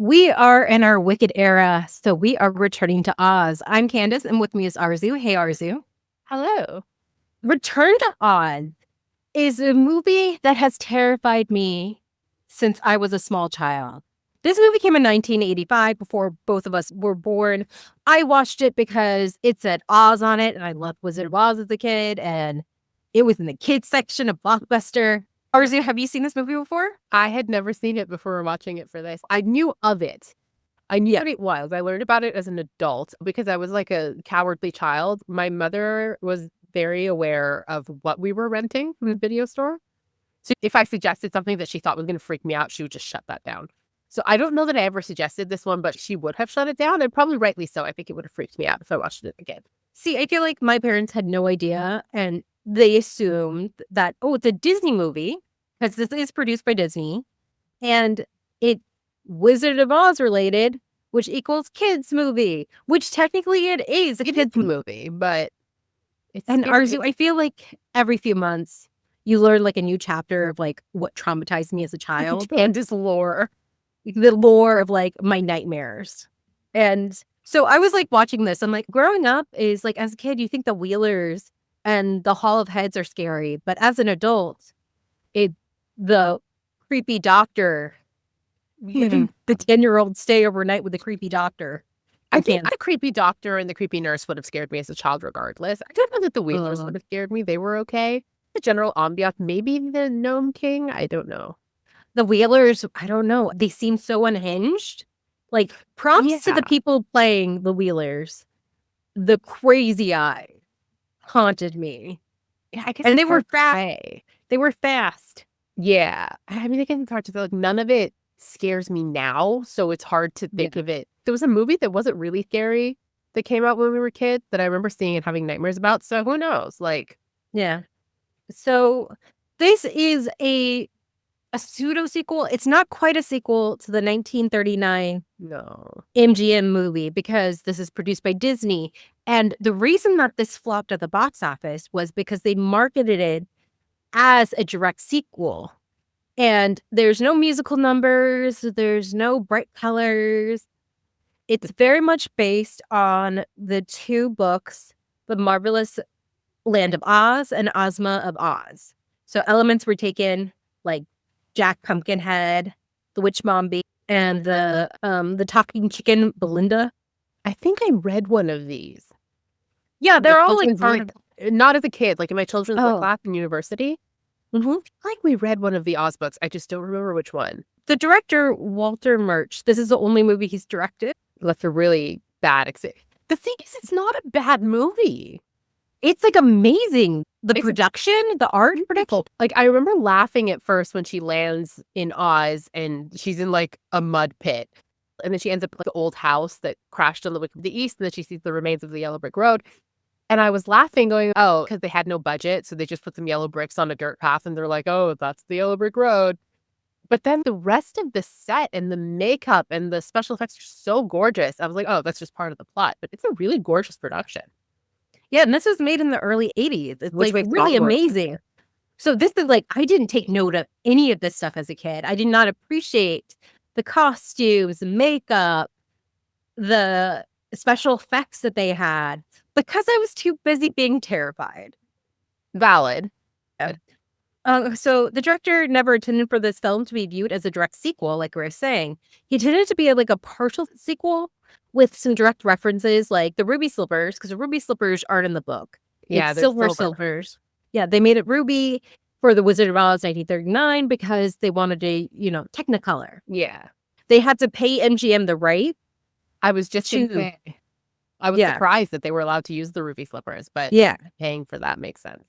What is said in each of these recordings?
We are in our Wicked era, so we are returning to Oz. I'm Candace, and with me is Arezou. Hey, Arezou. Hello. Return to Oz is a movie that has terrified me since I was a small child. This movie came in 1985, before both of us were born. I watched it because it said Oz on it, and I loved Wizard of Oz as a kid, and it was in the kids section of Blockbuster. Arezou, have you seen this movie before? I had never seen it before watching it for this. I knew of it. I knew what it was. I learned about it as an adult because I was like a cowardly child. My mother was very aware of what we were renting from the video store. So if I suggested something that she thought was going to freak me out, she would just shut that down. So I don't know that I ever suggested this one, but she would have shut it down, and probably rightly so. I think it would have freaked me out if I watched it again. See, I feel like my parents had no idea, and they assumed that, oh, it's a Disney movie, because this is produced by Disney, and it Wizard of Oz related, which equals kids movie, which technically it is a kids movie, but it's And scary. Arezou, I feel like every few months you learn like a new chapter of like what traumatized me as a child. Candace lore. The lore of like my nightmares. And so I was like watching this. I'm like, growing up is like, as a kid, you think the Wheelers and the Hall of Heads are scary. But as an adult, the creepy doctor, the 10-year-old stay overnight with the creepy doctor. I think the creepy doctor and the creepy nurse would have scared me as a child regardless. I don't know that the Wheelers would have scared me. They were okay. The general ambiance, maybe the Gnome King, I don't know. The Wheelers, I don't know. They seem so unhinged. Like, props to the people playing the Wheelers. The crazy eye haunted me. Yeah, I guess. And they were fast. They were fast. Yeah. I mean, again, it's hard to feel like none of it scares me now. So it's hard to think of it. There was a movie that wasn't really scary that came out when we were kids that I remember seeing and having nightmares about. So who knows? Like, yeah. So this is a pseudo sequel. It's not quite a sequel to the 1939 MGM movie because this is produced by Disney. And the reason that this flopped at the box office was because they marketed it as a direct sequel. And there's no musical numbers, there's no bright colors. It's very much based on the two books, The Marvelous Land of Oz and Ozma of Oz. So elements were taken like Jack Pumpkinhead, the Witch Mombi, and the talking chicken Belinda. I think I read one of these. Yeah, they're all like part of... Not as a kid, like in my children's book class in university. Like we read one of the Oz books. I just don't remember which one. The director, Walter Murch, this is the only movie he's directed. That's a really bad The thing is, it's not a bad movie. It's like amazing. The production, the art production. Like I remember laughing at first when she lands in Oz and she's in like a mud pit. And then she ends up like an old house that crashed on the Wick of the East, and then she sees the remains of the yellow brick road. And I was laughing going, oh, because they had no budget. So they just put some yellow bricks on a dirt path and they're like, oh, that's the yellow brick road. But then the rest of the set and the makeup and the special effects are so gorgeous. I was like, oh, that's just part of the plot. But it's a really gorgeous production. Yeah, and this was made in the early 80s. It's like really amazing. So this is like, I didn't take note of any of this stuff as a kid. I did not appreciate the costumes, the makeup, the special effects that they had because I was too busy being terrified. Valid. So the director never intended for this film to be viewed as a direct sequel, like we were saying. He intended to be like a partial sequel with some direct references, like the ruby slippers, because the ruby slippers aren't in the book. Yeah, it's silver slippers. Yeah, they made it ruby for the Wizard of Oz 1939 because they wanted a, Technicolor. Yeah. They had to pay MGM the right. I was just I was surprised that they were allowed to use the ruby slippers, but paying for that makes sense.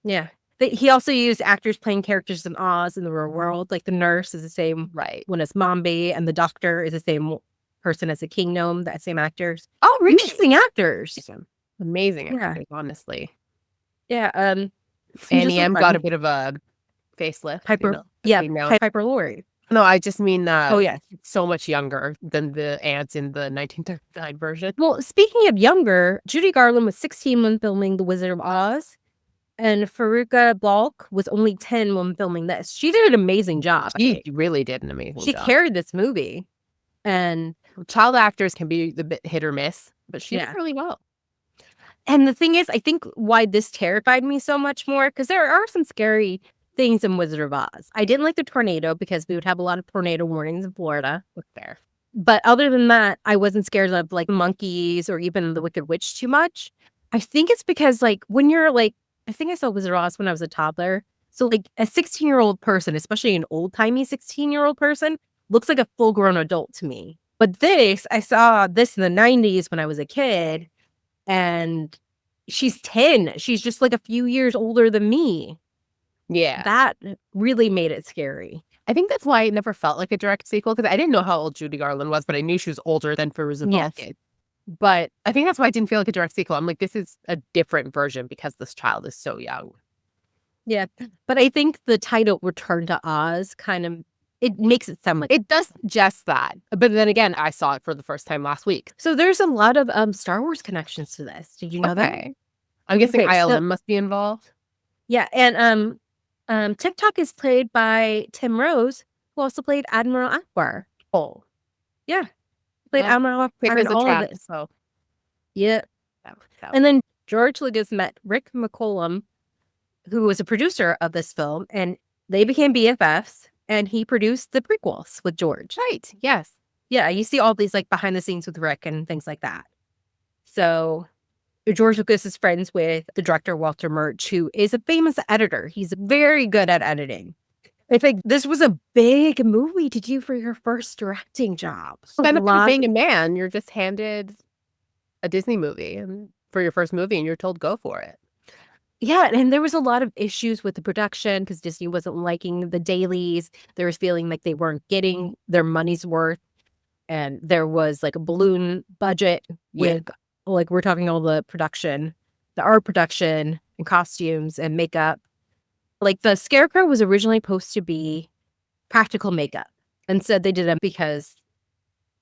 Yeah. He also used actors playing characters in Oz in the real world. Like the nurse is the same one as Mombi, and the doctor is the same person as the King Gnome, that same actors. Oh, really? Amazing actors. Amazing actors, honestly. Yeah. Annie M got a bit of a facelift. Piper Laurie. No, I just mean so much younger than the ants in the 1939 version. Well, speaking of younger, Judy Garland was 16 when filming The Wizard of Oz. And Faruqa Balk was only 10 when filming this. She did an amazing job. She really did an amazing job. She carried this movie. And child actors can be a bit hit or miss, but she did Yeah. really well. And the thing is, I think why this terrified me so much more, because there are some scary things in Wizard of Oz. I didn't like the tornado because we would have a lot of tornado warnings in Florida. Look there. But other than that, I wasn't scared of like monkeys or even the Wicked Witch too much. I think it's because like when you're like, I think I saw Wizard of Oz when I was a toddler. So like a 16-year-old person, especially an old-timey 16-year-old person, looks like a full-grown adult to me. But I saw this in the 90s when I was a kid, and she's 10. She's just like a few years older than me. Yeah. That really made it scary. I think that's why it never felt like a direct sequel, because I didn't know how old Judy Garland was, but I knew she was older than Fairuza Yes. Balk. But I think that's why I didn't feel like a direct sequel. I'm like, this is a different version because this child is so young. Yeah. But I think the title Return to Oz kind of, it makes it sound like It does just that. But then again, I saw it for the first time last week. So there's a lot of Star Wars connections to this. Did you know that? I'm guessing Okay, so- ILM must be involved. Yeah, and TikTok is played by Tim Rose, who also played Admiral Akbar. Oh. Yeah. Played Well, Admiral Akbar Quick in as a all of trap, it. so Yeah. that- And then George Lucas met Rick McCollum, who was a producer of this film, and they became BFFs, and he produced the prequels with George. right, yes. Yeah, you see all these like behind the scenes with Rick and things like that. So George Lucas is friends with the director Walter Murch, who is a famous editor. He's very good at editing. I think this was a big movie to do for your first directing job. Instead of being a man, you're just handed a Disney movie and for your first movie, and you're told go for it. Yeah, and there was a lot of issues with the production because Disney wasn't liking the dailies. There was feeling like they weren't getting their money's worth. And there was like a balloon budget with like we're talking all the production, the art production and costumes and makeup. Like the Scarecrow was originally supposed to be practical makeup. Instead, they did it because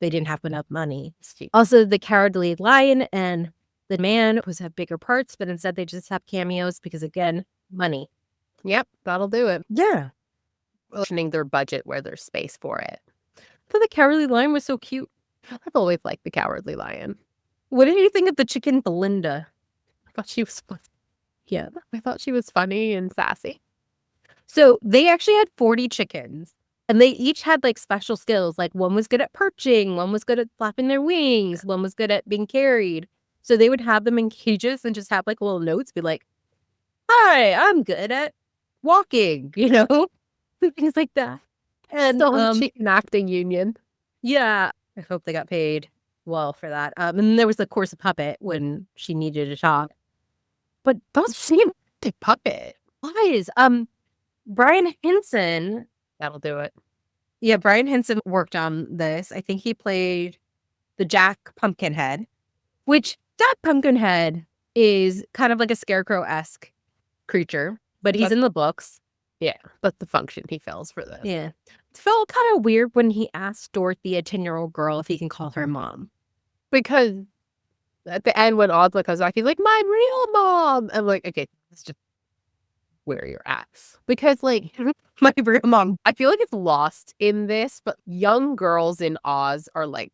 they didn't have enough money. Also, the Cowardly Lion and the Man was have bigger parts, but instead they just have cameos because again, money. Yep, that'll do it. Yeah. Mentioning their budget where there's space for it. So the Cowardly Lion was so cute. I've always liked the Cowardly Lion. What did you think of the chicken Belinda? I thought she was fun. Yeah. I thought she was funny and sassy. So they actually had 40 chickens and they each had like special skills. Like one was good at perching, one was good at flapping their wings, one was good at being carried. So they would have them in cages and just have like little notes, be like, hi, I'm good at walking, you know, things like that. And chicken acting union. yeah, I hope they got paid well for that. And then there was of course a puppet when she needed to talk. But those seem The puppet. wise. Brian Henson. That'll do it. Yeah, Brian Henson worked on this. I think he played the Jack Pumpkinhead, which Jack Pumpkinhead is kind of like a scarecrow-esque creature, but he's in the books. Yeah, that's the function he fills for this. Yeah. It felt kind of weird when he asked Dorothy, a 10-year-old girl, if he can call her mom. Because at the end when Ozma comes back, he's like, my real mom. I'm like, okay, it's just where you're at. Because like My real mom. I feel like it's lost in this, but young girls in Oz are like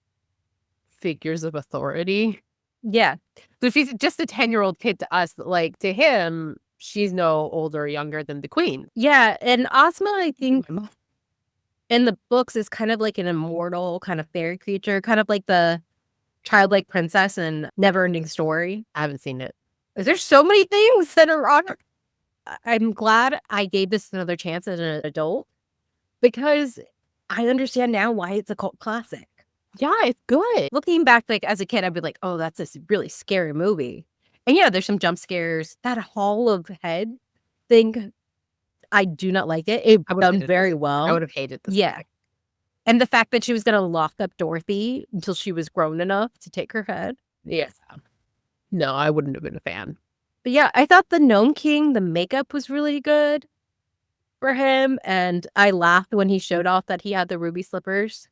figures of authority. Yeah. So if he's just a 10-year-old kid to us, like to him, she's no older or younger than the queen. Yeah. And Ozma, I think, in the books is kind of like an immortal kind of fairy creature, kind of like the childlike princess in Never-Ending Story. I haven't seen it. There's so many things that are on. I'm glad I gave this another chance as an adult because I understand now why it's a cult classic. Yeah, it's good. Looking back, like as a kid, I'd be like, "Oh, that's a really scary movie." And yeah, there's some jump scares. That Hall of Head thing, I do not like it. It done very well. I would have hated this. Yeah. movie. And the fact that she was going to lock up Dorothy until she was grown enough to take her head. Yes. No, I wouldn't have been a fan. But yeah, I thought the Gnome King, the makeup was really good for him. And I laughed when he showed off that he had the ruby slippers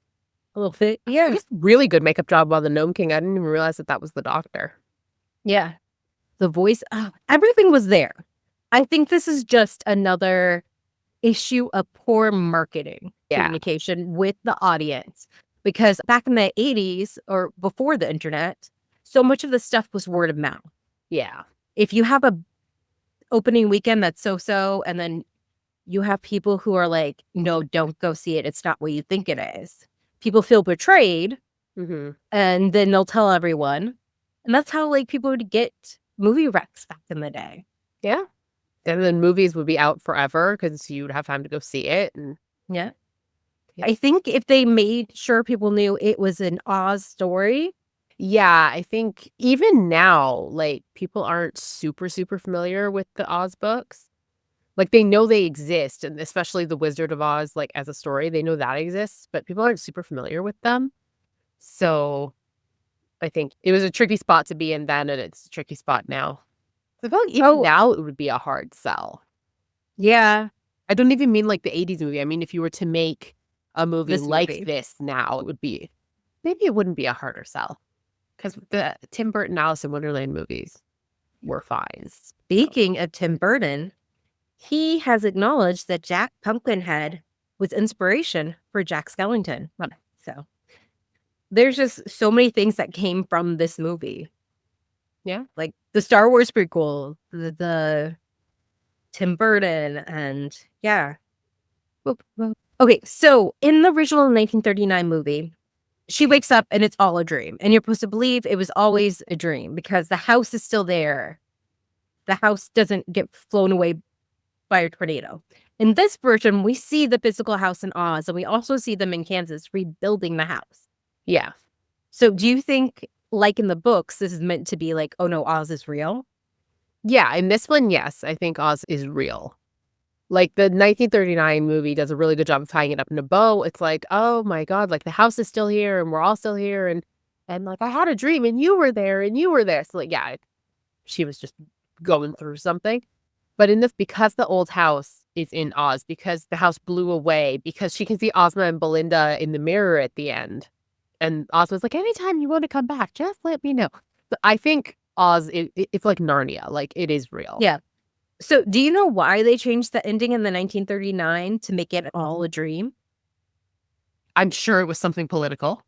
a little bit. Yeah. Just really good makeup job on the Gnome King. I didn't even realize that was the doctor. Yeah. The voice, everything was there. I think this is just another issue of poor marketing communication with the audience. Because back in the 80s or before the internet, so much of the stuff was word of mouth. Yeah. If you have a opening weekend that's so-so, and then you have people who are like, no, don't go see it. It's not what you think it is. People feel betrayed, and then they'll tell everyone. And that's how like people would get movie recs back in the day. Yeah. And then movies would be out forever because you'd have time to go see it. And yeah. I think if they made sure people knew it was an Oz story. Yeah, I think even now, like, people aren't super familiar with the Oz books. Like, they know they exist, and especially The Wizard of Oz, like, as a story, they know that exists, but people aren't super familiar with them. So I think it was a tricky spot to be in then, and it's a tricky spot now. I feel like even now it would be a hard sell. Yeah. I don't even mean like the 80s movie. I mean, if you were to make a movie this now, it would be, maybe it wouldn't be a harder sell. Because the Tim Burton Alice in Wonderland movies were fine. Speaking of Tim Burton, he has acknowledged that Jack Pumpkinhead was inspiration for Jack Skellington. So there's just so many things that came from this movie. Yeah. Like the Star Wars prequel, the Tim Burton, and yeah. Okay, so in the original 1939 movie, she wakes up and it's all a dream. And you're supposed to believe it was always a dream because the house is still there. The house doesn't get flown away by a tornado. In this version, we see the physical house in Oz, and we also see them in Kansas rebuilding the house. Yeah. So do you think, like in the books, this is meant to be like, oh no, Oz is real? Yeah, in this one, yes, I think Oz is real. Like, the 1939 movie does a really good job of tying it up in a bow. It's like, oh my God, like, the house is still here, and we're all still here, and like, I had a dream, and you were there, and you were there. So, like, yeah, she was just going through something. But in this, because the old house is in Oz, because the house blew away, because she can see Ozma and Belinda in the mirror at the end, and Ozma's like, anytime you want to come back, just let me know. But I think Oz, it's like Narnia. Like, it is real. Yeah. So do you know why they changed the ending in the 1939 to make it all a dream? I'm sure it was something political.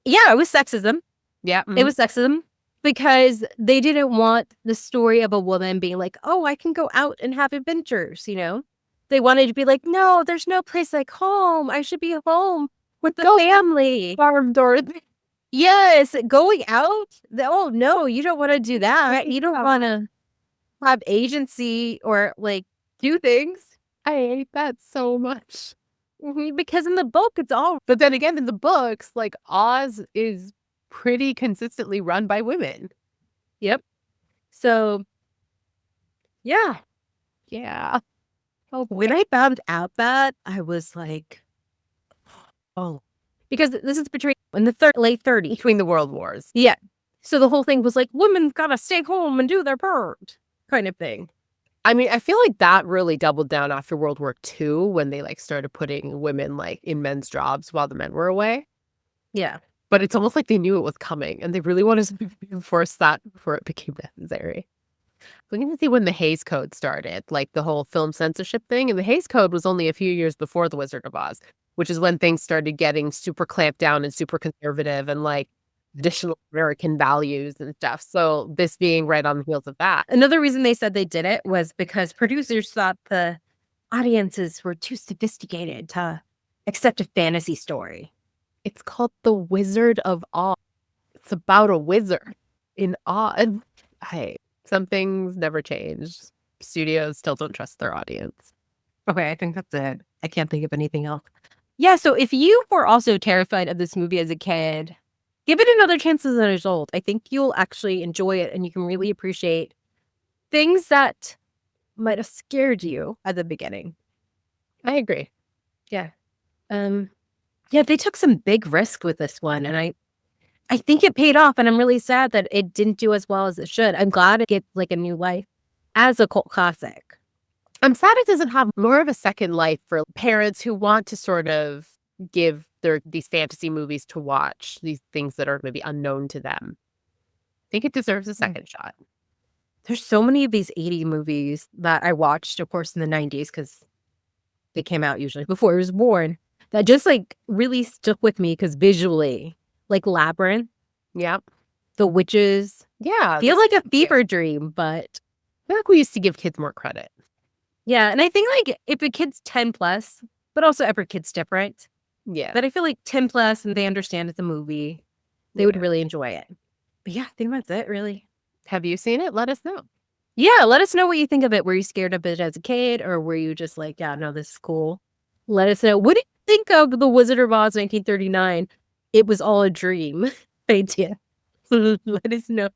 Yeah, it was sexism. Yeah. It was sexism because they didn't want the story of a woman being like, oh, I can go out and have adventures, you know? They wanted to be like, no, there's no place like home. I should be home with the family. Farm Dorothy. Yes, going out? Oh, no, you don't want to do that. You don't want to have agency or like do things. I hate that so much. Because in the book, it's all. But then again, in the books, like, Oz is pretty consistently run by women. Yep. So, yeah. Yeah. Oh, when I found out that, I was like, oh, because this is portrayed in the late 30s. Between the world wars. Yeah. So the whole thing was like, women gotta stay home and do their part kind of thing. I mean, I feel like that really doubled down after World War II when they like started putting women like in men's jobs while the men were away. Yeah. But it's almost like they knew it was coming and they really wanted to enforce that before it became necessary. We can see when the Hays Code started, like the whole film censorship thing. And the Hays Code was only a few years before The Wizard of Oz, which is when things started getting super clamped down and super conservative and like traditional American values and stuff. So this being right on the heels of that. Another reason they said they did it was because producers thought the audiences were too sophisticated to accept a fantasy story. It's called The Wizard of Oz. It's about a wizard in Oz. Hey, some things never change. Studios still don't trust their audience. Okay, I think that's it. I can't think of anything else. Yeah, so if you were also terrified of this movie as a kid, give it another chance as an adult. I think you'll actually enjoy it and you can really appreciate things that might have scared you at the beginning. I agree. Yeah. Yeah, they took some big risk with this one, and I think it paid off, and I'm really sad that it didn't do as well as it should. I'm glad it gets like a new life as a cult classic. I'm sad it doesn't have more of a second life for parents who want to sort of give these fantasy movies to watch, these things that are maybe unknown to them. I think it deserves a second shot. There's so many of these 80 movies that I watched, of course, in the 90s, because they came out usually before I was born, that just like really stuck with me because visually, like Labyrinth, Yep. the witches, Yeah. feels like a fever dream, but I feel like we used to give kids more credit. yeah. And I think like if a kid's 10 plus, but also every kid's different, Yeah. but I feel like 10 plus and they understand it's a movie, they would really enjoy it. But yeah, I think that's it really. Have you seen it? Let us know. Yeah, let us know what you think of it. Were you scared of it as a kid or were you just like, yeah, no, this is cool? Let us know. What do you think of The Wizard of Oz 1939? It was all a dream idea. Let us know.